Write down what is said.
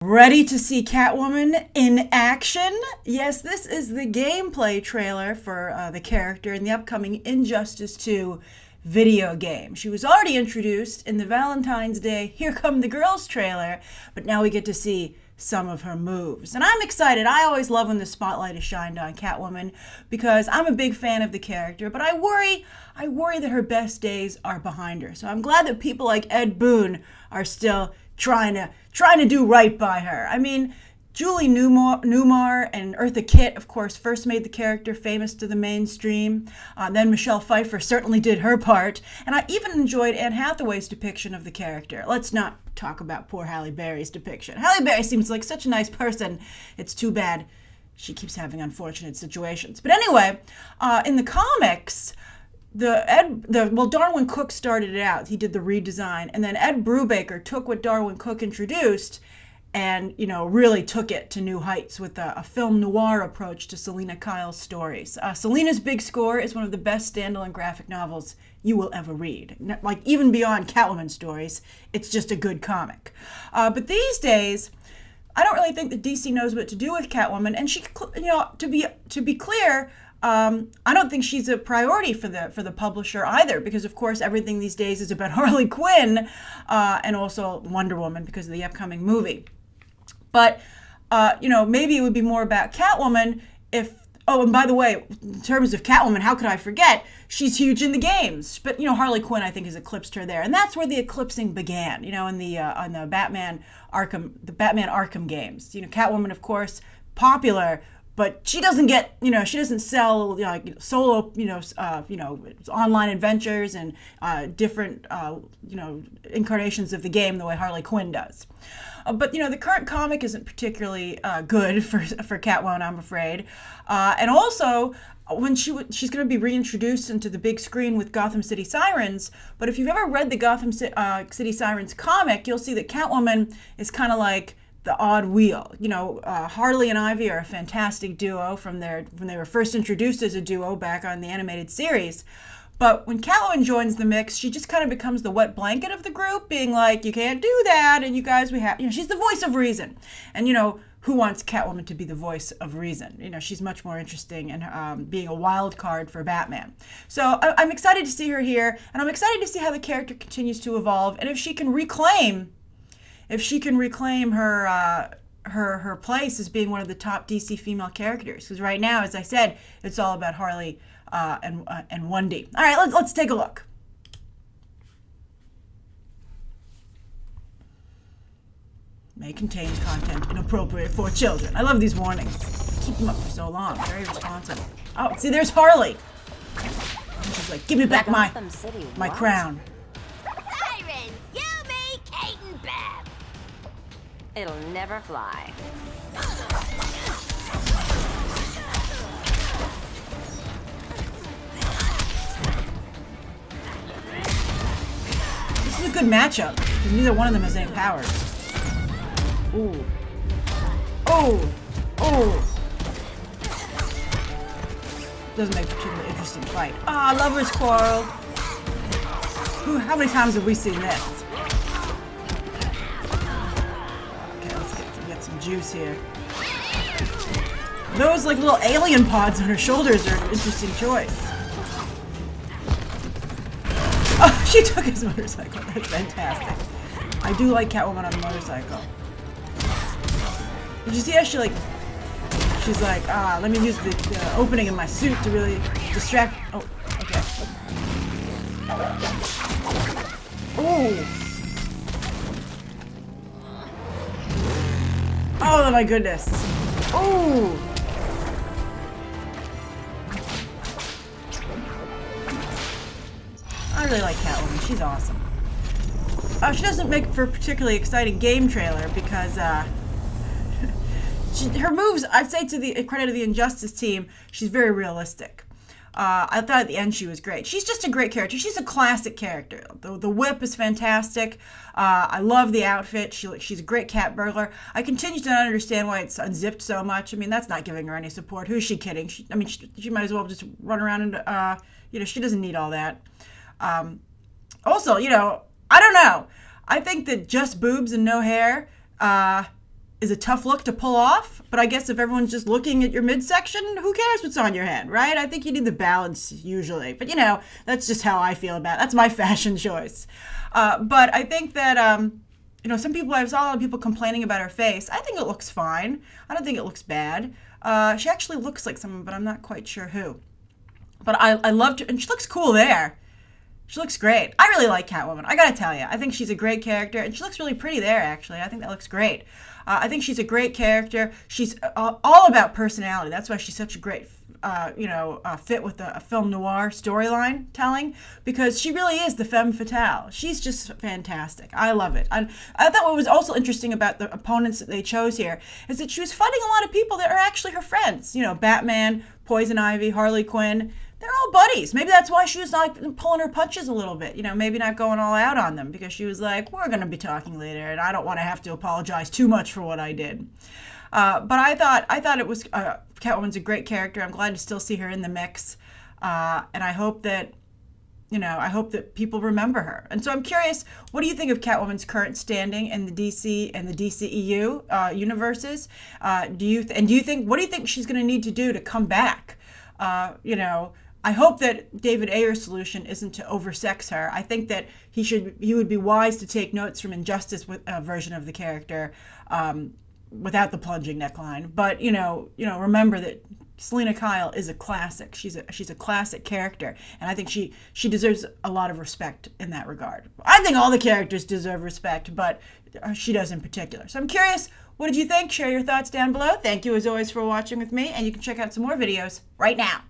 Ready to see Catwoman in action? Yes, this is the gameplay trailer for the character in the upcoming Injustice 2 video game. She was already introduced in the Valentine's Day Here Come the Girls trailer, but now we get to see some of her moves. And I'm excited. I always love when the spotlight is shined on Catwoman because I'm a big fan of the character, but I worry that her best days are behind her. So I'm glad that people like Ed Boon are still trying to do right by her. I mean, Julie Newmar and Eartha Kitt, of course, first made the character famous to the mainstream. Then Michelle Pfeiffer certainly did her part. And I even enjoyed Anne Hathaway's depiction of the character. Let's not talk about poor Halle Berry's depiction. Halle Berry seems like such a nice person. It's too bad she keeps having unfortunate situations. But anyway, in the comics, Darwin Cook started it out. He did the redesign, and then Ed Brubaker took what Darwin Cook introduced and, really took it to new heights with a film noir approach to Selina Kyle's stories. Selina's Big Score is one of the best standalone graphic novels you will ever read. Like, even beyond Catwoman stories, it's just a good comic. But these days, I don't really think that DC knows what to do with Catwoman, and she, to be clear, I don't think she's a priority for the publisher either, because of course everything these days is about Harley Quinn and also Wonder Woman because of the upcoming movie. But maybe it would be more about Catwoman if. Oh, and by the way, in terms of Catwoman, how could I forget? She's huge in the games, but Harley Quinn I think has eclipsed her there, and that's where the eclipsing began. In the Batman Arkham games. Catwoman, of course, popular. But she doesn't get, she doesn't sell solo, online adventures and different, incarnations of the game the way Harley Quinn does. But the current comic isn't particularly good for Catwoman, I'm afraid. And also, when she's going to be reintroduced into the big screen with Gotham City Sirens. But if you've ever read the Gotham City Sirens comic, you'll see that Catwoman is kind of like the odd wheel. Harley and Ivy are a fantastic duo when they were first introduced as a duo back on the animated series. But when Catwoman joins the mix, she just kind of becomes the wet blanket of the group, being like, you can't do that, and you guys, she's the voice of reason. And, who wants Catwoman to be the voice of reason? She's much more interesting in being a wild card for Batman. So I'm excited to see her here, and I'm excited to see how the character continues to evolve, and if she can reclaim her place as being one of the top DC female characters. Because right now, as I said, it's all about Harley and Wendy. All right, let's take a look. May contain content inappropriate for children. I love these warnings. Keep them up for so long. Very responsible. Oh, see, there's Harley. And she's like, give me back my crown. It'll never fly. This is a good matchup, because neither one of them has any powers. Ooh. Oh! Oh! Doesn't make a particularly interesting fight. Ah, lovers quarrel. How many times have we seen this? Some juice here. Those like little alien pods on her shoulders are an interesting choice. Oh, she took his motorcycle. That's fantastic. I do like Catwoman on the motorcycle. Did you see how she's like, let me use the opening in my suit to really distract. Oh, okay. Oh. Oh my goodness. Ooh. I really like Catwoman. She's awesome. She doesn't make for a particularly exciting game trailer because her moves, I'd say to the credit of the Injustice team, she's very realistic. I thought at the end she was great. She's just a great character. She's a classic character. The whip is fantastic. I love the outfit. She's a great cat burglar. I continue to not understand why it's unzipped so much. I mean, that's not giving her any support. Who's she kidding? She might as well just run around and, she doesn't need all that. Also, I don't know. I think that just boobs and no hair is a tough look to pull off, but I guess if everyone's just looking at your midsection, who cares what's on your head, right? I think you need the balance usually, but that's just how I feel about it. That's my fashion choice. But I think that, some people, I saw a lot of people complaining about her face. I think it looks fine. I don't think it looks bad. She actually looks like someone, but I'm not quite sure who. But I loved her, and she looks cool there. She looks great. I really like Catwoman. I gotta tell you, I think she's a great character, and she looks really pretty there, actually. I think that looks great. I think she's a great character. She's all about personality. That's why she's such a great, fit with a film noir storyline telling, because she really is the femme fatale. She's just fantastic. I love it. I thought what was also interesting about the opponents that they chose here is that she was fighting a lot of people that are actually her friends. Batman, Poison Ivy, Harley Quinn. They're all buddies. Maybe that's why she was like pulling her punches a little bit, maybe not going all out on them, because she was like, we're going to be talking later, and I don't want to have to apologize too much for what I did. But I thought it was, Catwoman's a great character. I'm glad to still see her in the mix. And I hope that, people remember her. And so I'm curious, what do you think of Catwoman's current standing in the DC and the DCEU universes? What do you think she's going to need to do to come back? I hope that David Ayer's solution isn't to oversex her. I think that he would be wise to take notes from Injustice version of the character, without the plunging neckline. But remember that Selina Kyle is a classic. She's a classic character, and I think she deserves a lot of respect in that regard. I think all the characters deserve respect, but she does in particular. So I'm curious, what did you think? Share your thoughts down below. Thank you as always for watching with me, and you can check out some more videos right now.